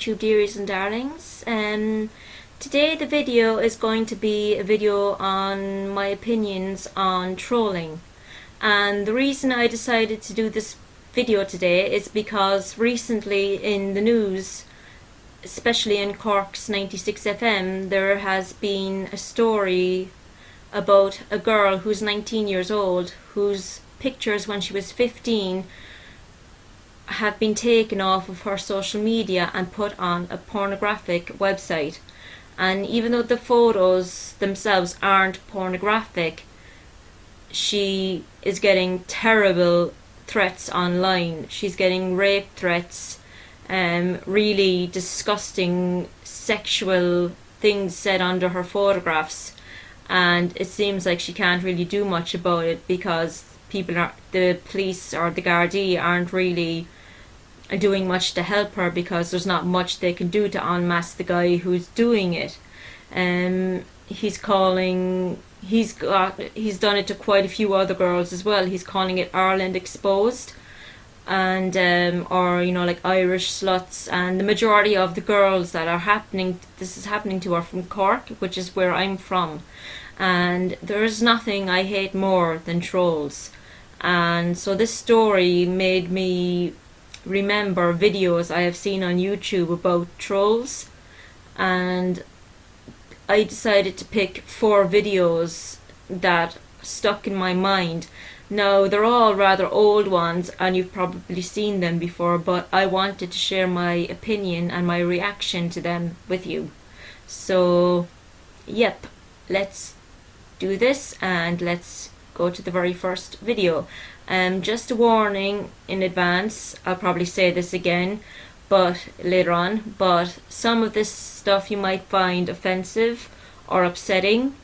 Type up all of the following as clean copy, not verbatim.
YouTube dearies and darlings. Today the video is going to be a video on my opinions on trolling, and the reason I decided to do this video today is because recently in the news, especially in Cork's 96 FM, there has been a story about a girl who's 19 years old whose pictures when she was 15 have been taken off of her social media and put on a pornographic website. And even though the photos themselves aren't pornographic, she is getting terrible threats online. She's getting rape threats, really disgusting sexual things said under her photographs, and it seems like she can't really do much about it because the police or the Gardaí aren't really doing much to help her, because there's not much they can do to unmask the guy who's doing it. He's done it to quite a few other girls as well. He's calling it Ireland Exposed, and or like Irish sluts, and the majority of the girls that are this is happening to are from Cork, which is where I'm from, and there's nothing I hate more than trolls. And so this story made me remember videos I have seen on YouTube about trolls, and I decided to pick 4 videos that stuck in my mind. Now they're all rather old ones and you've probably seen them before, but I wanted to share my opinion and my reaction to them with you. So yep, let's do this and let's go to the very first video. Just a warning in advance, I'll probably say this again but later on, but some of this stuff you might find offensive or upsetting.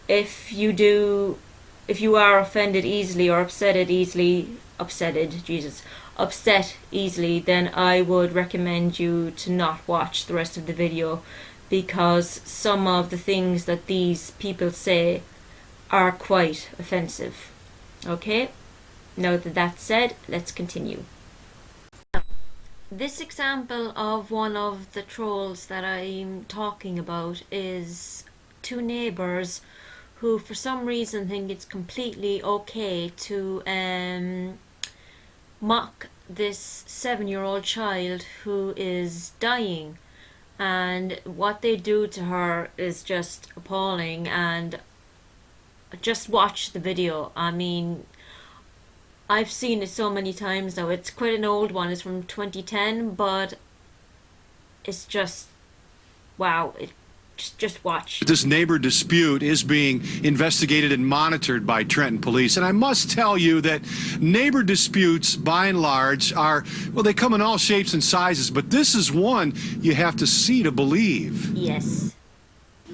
If you are offended easily or upset easily, then I would recommend you to not watch the rest of the video, because some of the things that these people say are quite offensive. Okay? Now that that's said, let's continue. This example of one of the trolls that I'm talking about is 2 neighbours who for some reason think it's completely okay to mock this 7-year-old child who is dying, and what they do to her is just appalling. And just watch the video. I mean, I've seen it so many times now. It's quite an old one. It's from 2010, but it's just wow. Just watch. This neighbor dispute is being investigated and monitored by Trenton police. And I must tell you that neighbor disputes, by and large, they come in all shapes and sizes, but this is one you have to see to believe. Yes.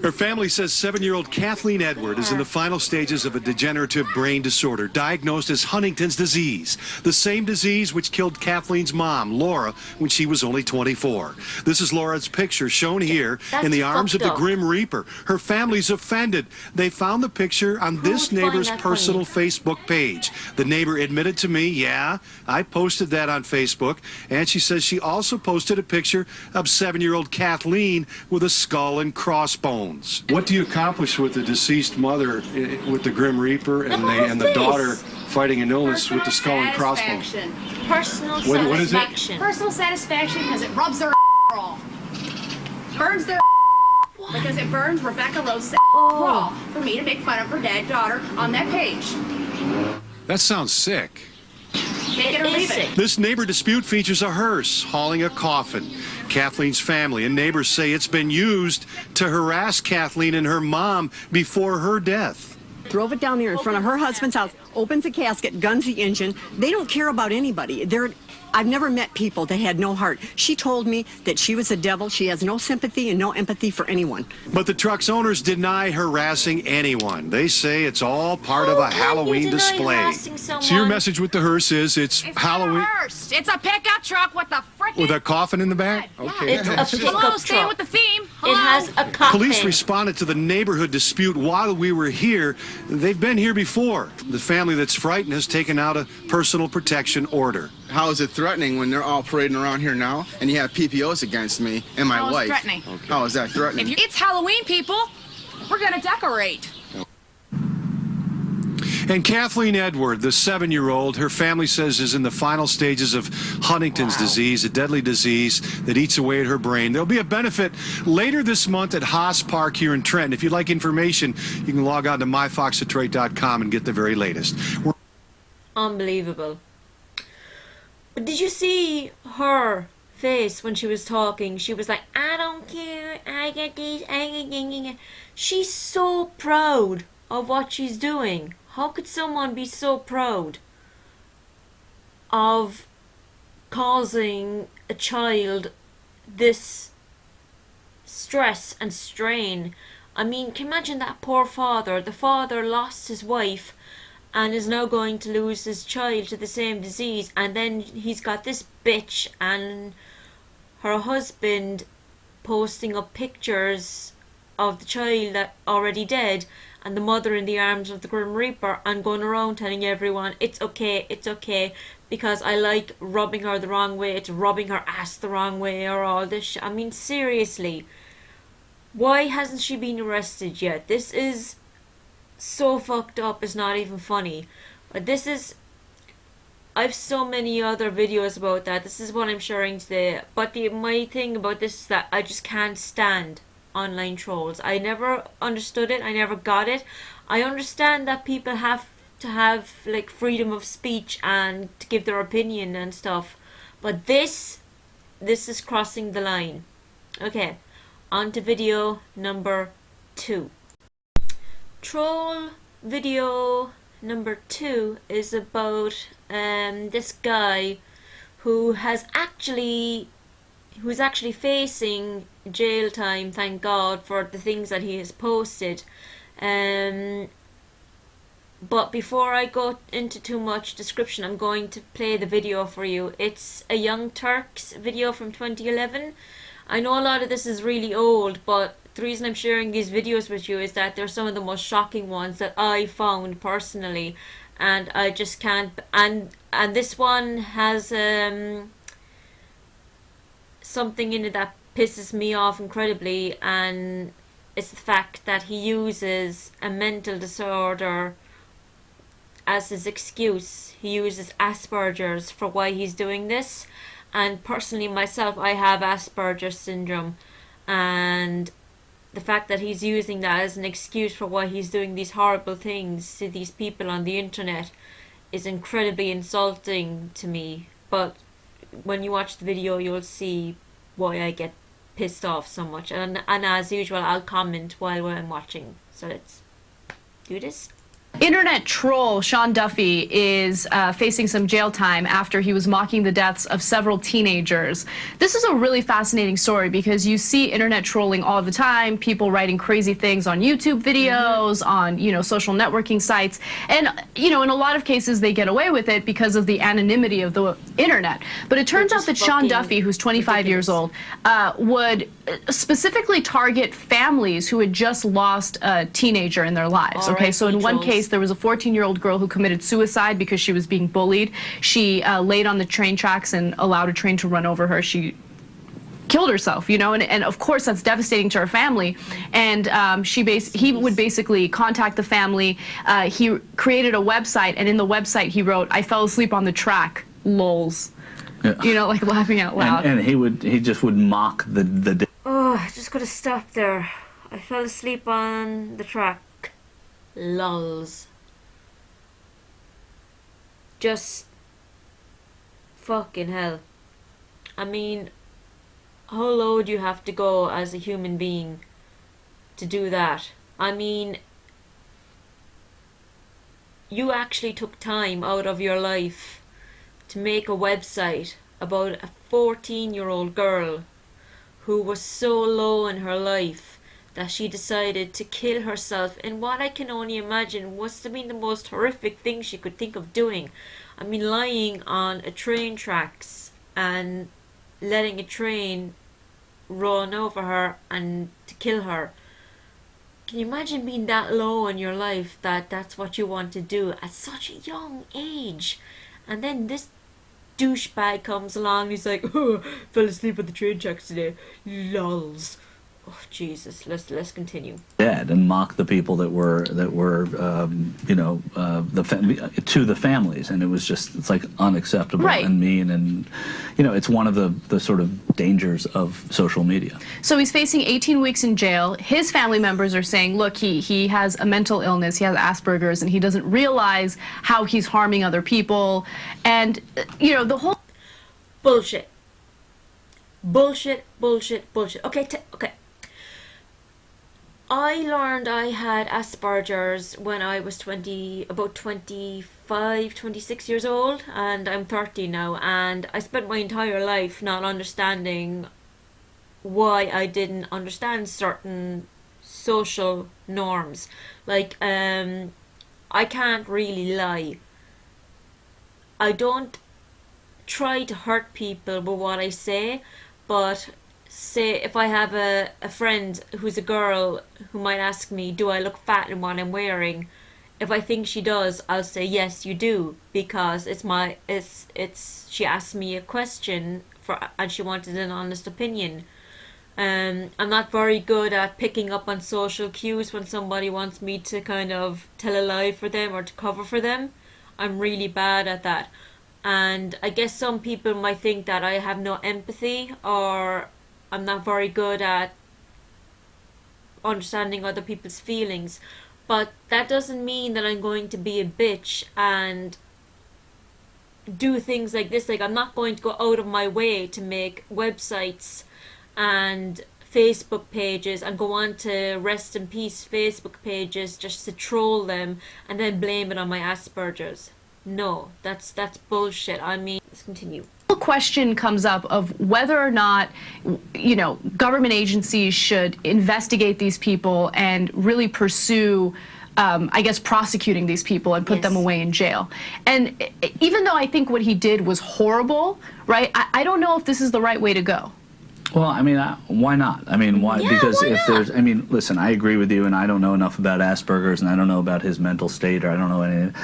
Her family says 7-year-old Kathleen Edward is in the final stages of a degenerative brain disorder diagnosed as Huntington's disease, the same disease which killed Kathleen's mom, Laura, when she was only 24. This is Laura's picture shown here in the arms of the Grim Reaper. Her family's offended. They found the picture on this neighbor's personal Facebook page. The neighbor admitted to me, yeah, I posted that on Facebook, and she says she also posted a picture of 7-year-old Kathleen with a skull and crossbones. What do you accomplish with the deceased mother with the Grim Reaper and the daughter fighting an illness with the skull and crossbones? Personal satisfaction. What is it? Personal satisfaction, because it rubs their raw. Burns their because it burns Rebecca Rose raw for me to make fun of her dead daughter on that page. That sounds sick. Take it or leave it. This neighbor dispute features a hearse hauling a coffin. Kathleen's family and neighbors say it's been used to harass Kathleen and her mom before her death. Drove it down there in front of her husband's house, opens the casket, guns the engine. They don't care about anybody. I've never met people that had no heart. She told me that she was a devil. She has no sympathy and no empathy for anyone. But the truck's owners deny harassing anyone. They say it's all part of a Halloween display. So your message with the hearse is it's Halloween. Not a hearse. It's a pickup truck with a frickin' with a coffin in the back? Okay. It's a pickup Hello, truck. staying with the theme. Hello. It has a coffin. Police responded to the neighborhood dispute while we were here. They've been here before. The family that's frightened has taken out a personal protection order. How is it threatening when they're all parading around here now and you have PPOs against me and my How is it wife? threatening? How is that threatening? It's Halloween, people. We're gonna decorate. And Kathleen Edward, the 7-year-old, her family says is in the final stages of Huntington's disease, a deadly disease that eats away at her brain. There'll be a benefit later this month at Haas Park here in Trenton. If you'd like information, you can log on to myfoxdetroit.com and get the very latest. Unbelievable. But did you see her face when she was talking? She was like, I don't care, I get these, I get... She's so proud of what she's doing. How could someone be so proud of causing a child this stress and strain? I mean, can you imagine that poor father? The father lost his wife and is now going to lose his child to the same disease, and then he's got this bitch and her husband posting up pictures of the child that already dead and the mother in the arms of the Grim Reaper, and going around telling everyone it's okay because I like rubbing her the wrong way, it's rubbing her ass the wrong way, or all this shit. I mean, seriously, why hasn't she been arrested yet? This is so fucked up, it's not even funny. But this is, I've so many other videos about that. This is what I'm sharing today. But my thing about this is that I just can't stand online trolls. I never understood it. I never got it. I understand that people have to have like freedom of speech and to give their opinion and stuff, but this is crossing the line. Okay, on to video number 2. Troll video number 2 is about this guy who's actually facing jail time, thank God, for the things that he has posted. But before I go into too much description, I'm going to play the video for you. It's a Young Turks video from 2011. I know a lot of this is really old, but the reason I'm sharing these videos with you is that they're some of the most shocking ones that I found personally, and I just can't. And this one has something in it that pisses me off incredibly, and it's the fact that he uses a mental disorder as his excuse. He uses Asperger's for why he's doing this, and personally myself, I have Asperger's syndrome, and the fact that he's using that as an excuse for why he's doing these horrible things to these people on the internet is incredibly insulting to me. But when you watch the video, you'll see why I get pissed off so much, and as usual I'll comment while I'm watching. So let's do this. Internet troll Sean Duffy is facing some jail time after he was mocking the deaths of several teenagers. This is a really fascinating story because you see internet trolling all the time, people writing crazy things on YouTube videos, on, social networking sites, and, in a lot of cases they get away with it because of the anonymity of the internet. But it turns out that Sean Duffy, who's 25 years old, would specifically target families who had just lost a teenager in their lives. Okay, so in one case, there was a 14-year-old girl who committed suicide because she was being bullied. She laid on the train tracks and allowed a train to run over her. She killed herself, and of course that's devastating to her family. And he would basically contact the family. He created a website, and in the website he wrote, "I fell asleep on the track, lols." Yeah. Like laughing out loud. And he just would mock the. Oh, I just gotta stop there. I fell asleep on the track. Lulz. Just fucking hell. I mean, how low do you have to go as a human being to do that? I mean, you actually took time out of your life to make a website about a 14-year-old girl who was so low in her life that she decided to kill herself in what I can only imagine must have been the most horrific thing she could think of doing. I mean, lying on a train tracks and letting a train run over her and to kill her. Can you imagine being that low in your life that that's what you want to do at such a young age? And then this douchebag comes along and he's like, oh, fell asleep at the train tracks today. Lols. Oh, Jesus. Let's continue. Dead and mock the people that were you know, to the families, and it was just, it's like unacceptable Right. and mean, and you know, it's one of the sort of dangers of social media. So he's facing 18 weeks in jail. His family members are saying, look, he has a mental illness, he has Asperger's, and he doesn't realize how he's harming other people. And, you know, the whole... Bullshit. Bullshit, bullshit, bullshit. Okay, okay. I learned I had Asperger's when I was about 25, 26 years old, and I'm 30 now, and I spent my entire life not understanding why I didn't understand certain social norms. Like, I can't really lie. I don't try to hurt people with what I say, but say if I have a friend who's a girl who might ask me, do I look fat in what I'm wearing? If I think she does, I'll say, yes, you do, because she asked me a question and she wanted an honest opinion. I'm not very good at picking up on social cues when somebody wants me to kind of tell a lie for them or to cover for them. I'm really bad at that. And I guess some people might think that I have no empathy, or I'm not very good at understanding other people's feelings. But that doesn't mean that I'm going to be a bitch and do things like this. Like, I'm not going to go out of my way to make websites and Facebook pages and go on to rest in peace Facebook pages just to troll them and then blame it on my Asperger's. No, that's bullshit. I mean, let's continue. The question comes up of whether or not, you know, government agencies should investigate these people and really pursue, I guess, prosecuting these people and put them away in jail. And even though I think what he did was horrible, right, I don't know if this is the right way to go. Well, I mean, why not? I mean, why? Yeah, because why if not? there's, I mean, listen, I agree with you, and I don't know enough about Asperger's, and I don't know about his mental state, or I don't know anything.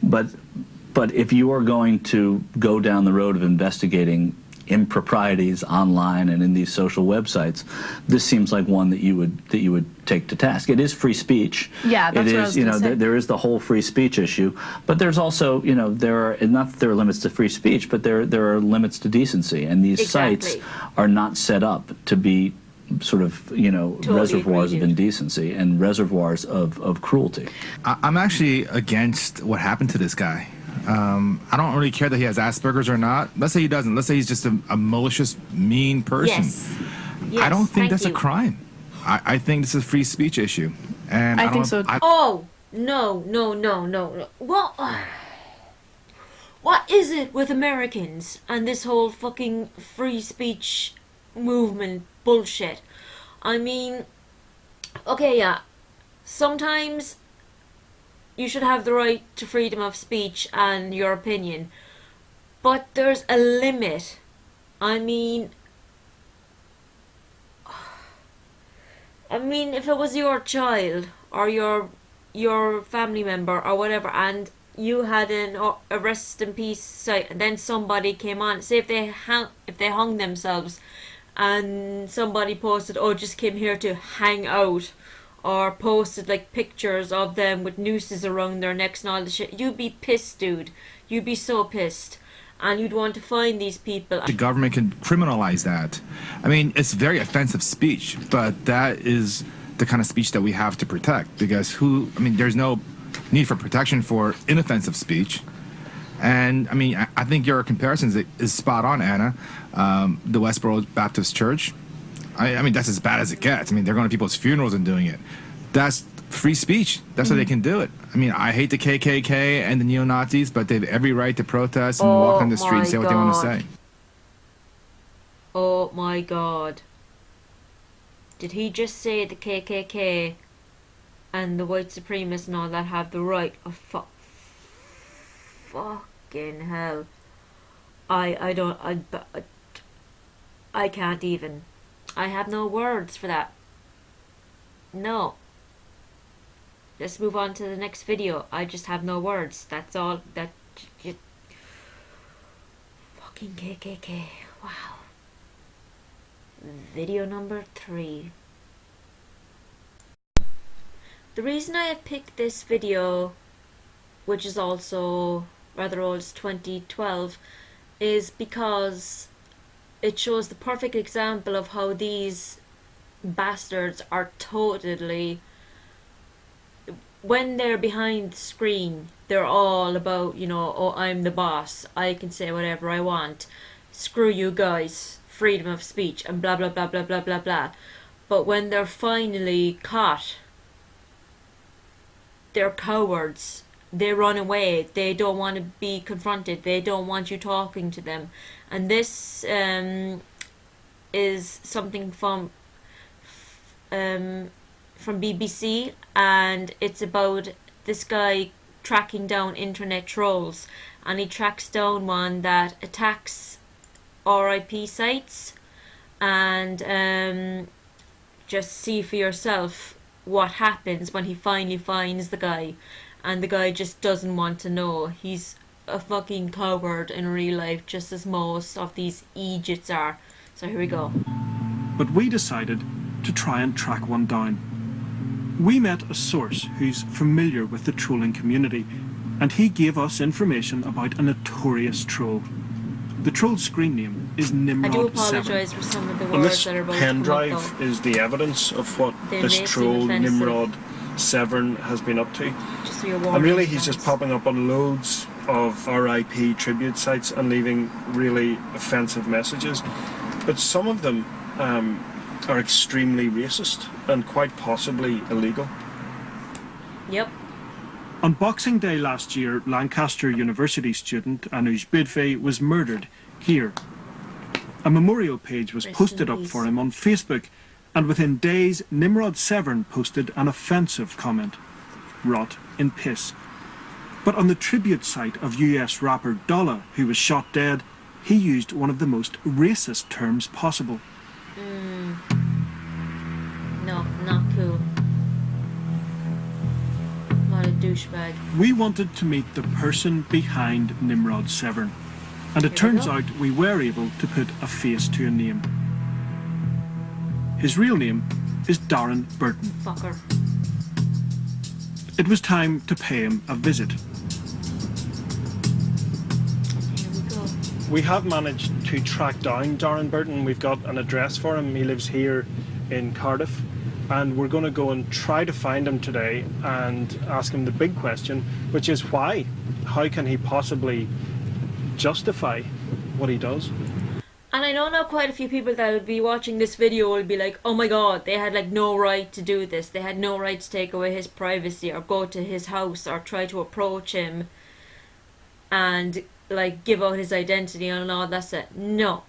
But if you are going to go down the road of investigating improprieties online and in these social websites, this seems like one that you would take to task. It is free speech. Yeah, that's it what I is. was You gonna know, say. there is the whole free speech issue, but there's also, you know, there are not that there are limits to free speech, but there are limits to decency, and these sites are not set up to be sort of, you know, Totally reservoirs agree, of dude. indecency and reservoirs of cruelty. I'm actually against what happened to this guy. I don't really care that he has Asperger's or not. Let's say he doesn't. Let's say he's just a malicious, mean person. Yes, I don't think thank that's you. a crime. I think this is a free speech issue. And I don't think so. Oh, no. What is it with Americans and this whole fucking free speech movement bullshit? I mean, okay, yeah, sometimes you should have the right to freedom of speech and your opinion, but there's a limit. I mean, if it was your child or your family member or whatever, and you had a rest in peace site, and then somebody came on, say if they hung themselves, and somebody posted, oh, just came here to hang out, or posted like pictures of them with nooses around their necks and all the shit, you'd be pissed, dude. You'd be so pissed. And you'd want to find these people. The government can criminalize that. I mean, it's very offensive speech, but that is the kind of speech that we have to protect, because there's no need for protection for inoffensive speech. And I mean, I think your comparison is spot on, Anna. The Westboro Baptist Church, I mean, that's as bad as it gets. I mean, they're going to people's funerals and doing it. That's free speech. That's how they can do it. I mean, I hate the KKK and the neo-Nazis, but they have every right to protest and walk on the street and say what they want to say. Oh my god. Did he just say the KKK and the white supremacists and all that have the right of fucking hell. I can't even. I have no words for that. No. Let's move on to the next video. I just have no words. That's all. Fucking Fucking KKK. Wow. Video number 3. The reason I have picked this video, which is also rather old, it's 2012, is because it shows the perfect example of how these bastards are totally, when they're behind the screen, they're all about, you know, oh, I'm the boss, I can say whatever I want, screw you guys, freedom of speech, and blah blah blah blah blah blah blah. But when they're finally caught, they're cowards. They run away. They don't want to be confronted. They don't want you talking to them. And this is something from BBC, and it's about this guy tracking down internet trolls, and he tracks down one that attacks RIP sites, and just see for yourself what happens when he finally finds the guy, and the guy just doesn't want to know. He's a fucking coward in real life, just as most of these idiots are. So here we go. But we decided to try and track one down. We met a source who's familiar with the trolling community, and he gave us information about a notorious troll. The troll's screen name is I do Nimrod7. apologise for some of the And words this that are about pen to come up, drive though. is the evidence of what They this may seem troll offensive. Nimrod7 has been up to. Just so you're And warned really in he's just advance. popping up on loads of RIP tribute sites and leaving really offensive messages. But some of them are extremely racist and quite possibly illegal. Yep. On Boxing Day last year, Lancaster University student Anuj Bidve was murdered here. A memorial page was Rest posted in up peace. for him on Facebook, and within days, Nimrod7 posted an offensive comment. Rot in piss. But on the tribute site of US rapper Dolla, who was shot dead, he used one of the most racist terms possible. No, not cool. What a douchebag. We wanted to meet the person behind Nimrod7, and it Here we turns go. out we were able to put a face to a name. His real name is Darren Burton. Fucker. It was time to pay him a visit. Here we go. We have managed to track down Darren Burton. We've got an address for him. He lives here in Cardiff. And we're going to go and try to find him today and ask him the big question, which is why? How can he possibly justify what he does? And I know now quite a few people that will be watching this video will be like, oh my god, they had like no right to do this. They had no right to take away his privacy or go to his house or try to approach him and like give out his identity and all that stuff. No.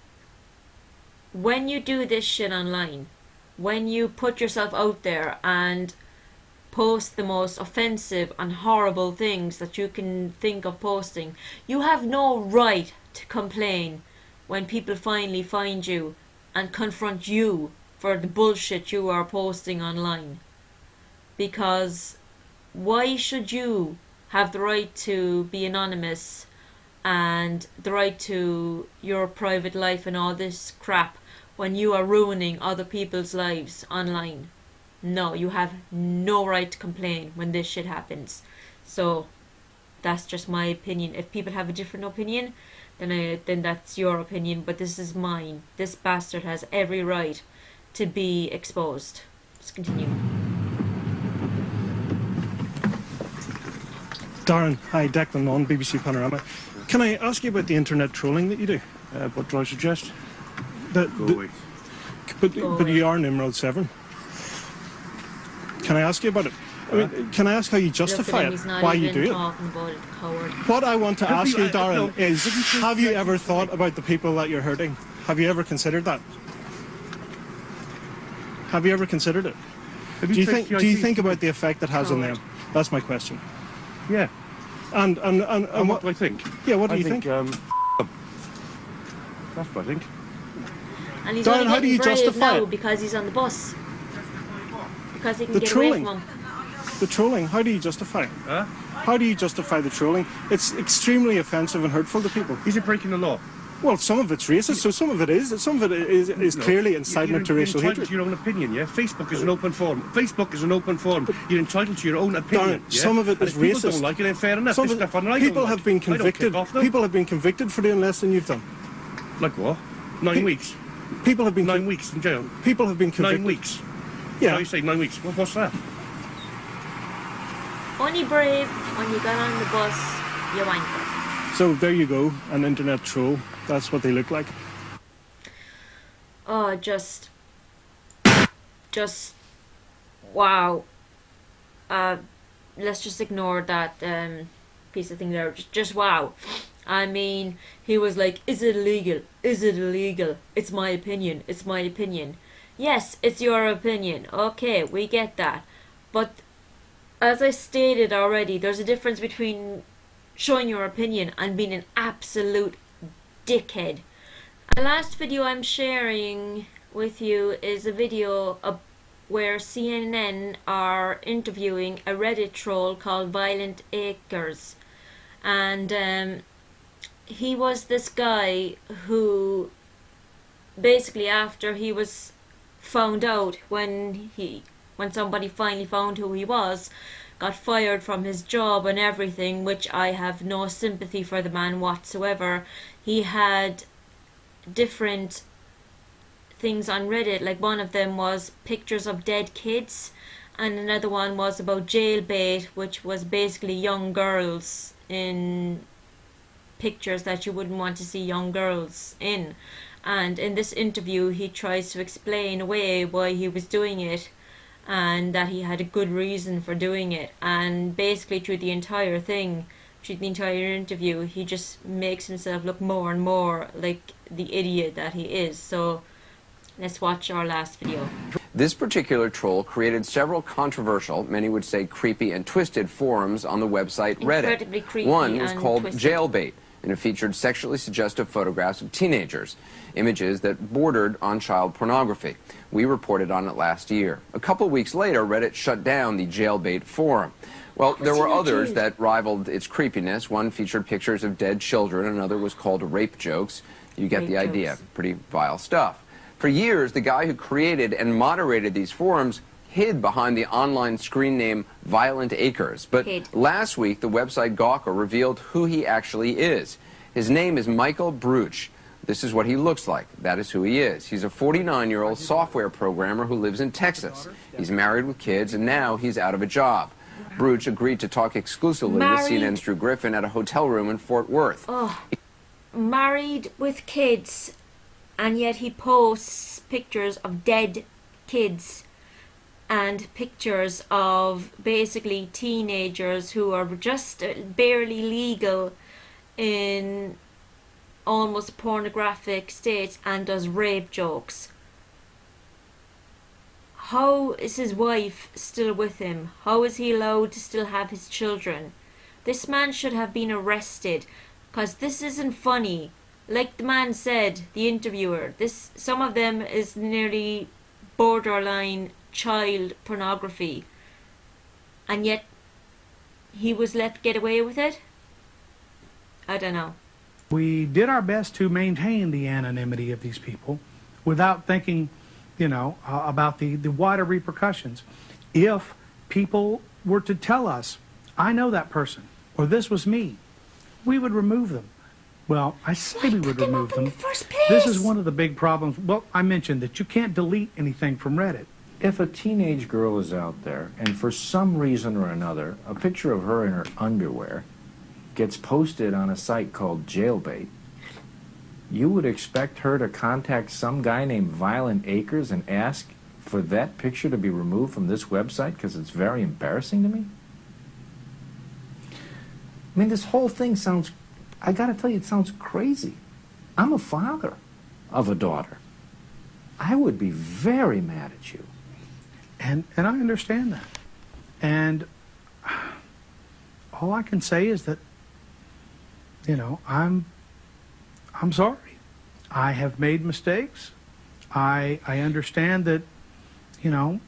When you do this shit online, when you put yourself out there and post the most offensive and horrible things that you can think of posting, you have no right to complain when people finally find you and confront you for the bullshit you are posting online. Because why should you have the right to be anonymous and the right to your private life and all this crap when you are ruining other people's lives online? No, you have no right to complain when this shit happens. So that's just my opinion. If people have a different opinion, then that's your opinion, but this is mine. This bastard has every right to be exposed. Let's continue. Darren, hi, Declan on BBC Panorama. Can I ask you about the internet trolling that you do? What do I suggest? Go away. But away. you are Nimrod7. Can I ask you about it? I mean, can I ask how you justify Look at him, it? he's not Why you even do it? talking about it, coward. What I want to Have ask you- you, Darren, no, is have you just- have you ever thought about the people that you're hurting? Have you ever considered that? Have you ever considered it? Have Do you traced think the IP? think about the effect it has on Coward. them? That's my question. Yeah. And And what do I think? Yeah, what do I you think? That's what I think. And he's Darren, only how do getting you brave justify now it? because he's on the bus. Because he can The get trolling. away from him. The trolling, how do you justify it? Huh? How do you justify the trolling? It's extremely offensive and hurtful to people. Is it breaking the law? Well, some of it's racist, so some of it is clearly incitement to racial You're hatred. entitled to your own opinion, yeah? Facebook is an open forum. Facebook is an open forum. You're entitled to your own opinion, Darren, yeah? some of it and is if people racist. don't like it, then fair enough. Some There's of it- stuff on it I people don't have like. been I don't convicted. kick off them. People have been convicted for doing less than you've done. Like what? 9 weeks? People have been 9 weeks in jail? People have been convicted. 9 weeks? Yeah. How you say 9 weeks? What's that? Only brave when you got on the bus, you wanker. So there you go, an internet troll. That's what they look like. Oh, just wow. Let's just ignore that piece of thing there. Just wow. I mean, he was like, is it illegal? Is it illegal? It's my opinion. It's my opinion. Yes, it's your opinion. Okay, we get that. But as I stated already, there's a difference between showing your opinion and being an absolute dickhead. The last video I'm sharing with you is a video where CNN are interviewing a Reddit troll called Violent Acres, and he was this guy who basically, after he was found out, when somebody finally found who he was, got fired from his job and everything, which I have no sympathy for the man whatsoever. He had different things on Reddit, like one of them was pictures of dead kids, and another one was about jailbait, which was basically young girls in pictures that you wouldn't want to see young girls in. And in this interview he tries to explain away why he was doing it and that he had a good reason for doing it, and basically through the entire thing, through the entire interview, he just makes himself look more and more like the idiot that he is. So let's watch our last video. This particular troll created several controversial, many would say creepy and twisted forums on the website Reddit. Incredibly creepy. One was and called twisted. Jailbait, and it featured sexually suggestive photographs of teenagers, images that bordered on child pornography. We reported on it last year. A couple weeks later, Reddit shut down the Jailbait forum. Well, there were others that rivaled its creepiness. One featured pictures of dead children, another was called Rape Jokes. You get the idea. Pretty vile stuff. For years, the guy who created and moderated these forums hid behind the online screen name Violent Acres. But last week, the website Gawker revealed who he actually is. His name is Michael Bruch. This is what he looks like. That is who he is. He's a 49-year-old software programmer who lives in Texas. He's married with kids, and now he's out of a job. Bruch agreed to talk exclusively with CNN's Drew Griffin at a hotel room in Fort Worth. Oh, married with kids, and yet he posts pictures of dead kids and pictures of basically teenagers who are just barely legal in almost pornographic states, and does rape jokes. How is his wife still with him? How is he allowed to still have his children? This man should have been arrested, because this isn't funny. Like the man said, the interviewer, some of them is nearly borderline child pornography, and yet he was let get away with it? I don't know. We did our best to maintain the anonymity of these people without thinking, you know, about the wider repercussions. If people were to tell us, I know that person, or this was me, we would remove them. Well, I say we would remove them. This is one of the big problems. Well, I mentioned that you can't delete anything from Reddit. If a teenage girl is out there and for some reason or another, a picture of her in her underwear gets posted on a site called Jailbait, you would expect her to contact some guy named Violent Acres and ask for that picture to be removed from this website because it's very embarrassing to me? I mean, this whole thing sounds, I gotta tell you, it sounds crazy. I'm a father of a daughter. I would be very mad at you. And I understand that. And all I can say is that, you know, I'm sorry. I have made mistakes. I understand that, you know,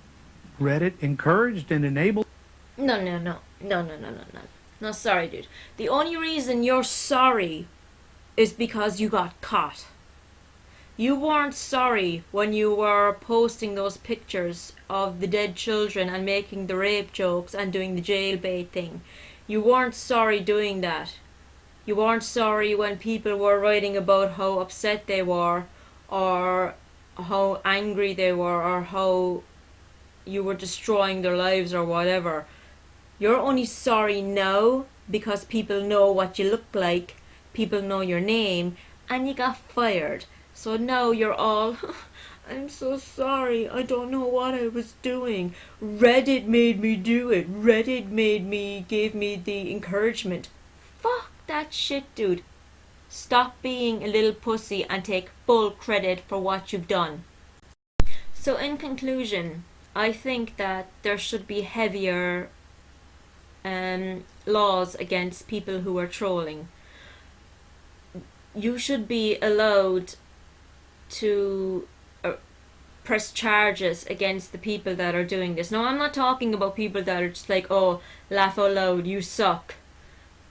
Reddit encouraged and enabled. No, sorry, dude. The only reason you're sorry is because you got caught. You weren't sorry when you were posting those pictures of the dead children and making the rape jokes and doing the jailbait thing. You weren't sorry doing that. You weren't sorry when people were writing about how upset they were, or how angry they were, or how you were destroying their lives or whatever. You're only sorry now because people know what you look like, people know your name, and you got fired. So now you're all, I'm so sorry, I don't know what I was doing. Reddit made me do it. Reddit gave me the encouragement. Fuck that shit, dude. Stop being a little pussy and take full credit for what you've done. So in conclusion, I think that there should be heavier laws against people who are trolling. You should be allowed to press charges against the people that are doing this. Now, I'm not talking about people that are just like, oh, laugh out loud, you suck,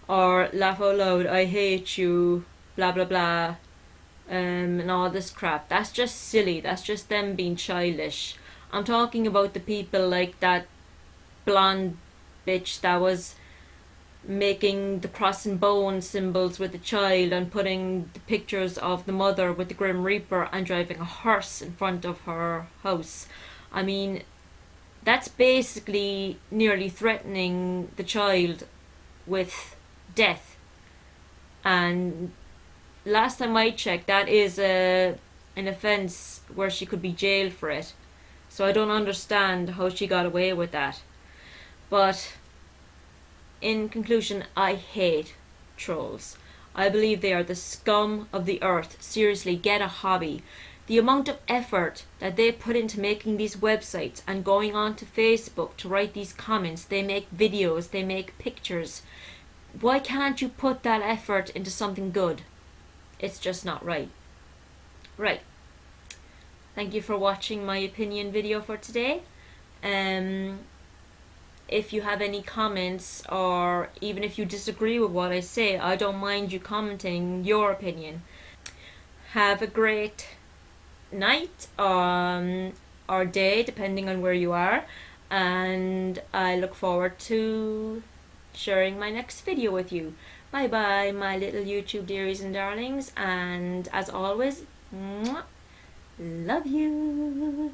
or laugh out loud, I hate you, blah blah blah, and all this crap. That's just silly. That's just them being childish. I'm talking about the people like that blonde bitch that was making the cross and bone symbols with the child and putting the pictures of the mother with the Grim Reaper and driving a hearse in front of her house. I mean, that's basically nearly threatening the child with death. And last time I checked, that is an offence where she could be jailed for it. So I don't understand how she got away with that. But in conclusion, I hate trolls. I believe they are the scum of the earth. Seriously, get a hobby. The amount of effort that they put into making these websites and going on to Facebook to write these comments, they make videos, they make pictures. Why can't you put that effort into something good? It's just not right. Right. Thank you for watching my opinion video for today. If you have any comments, or even if you disagree with what I say, I don't mind you commenting your opinion. Have a great night or day, depending on where you are, and I look forward to sharing my next video with you. Bye bye, my little YouTube dearies and darlings, and as always, mwah, love you.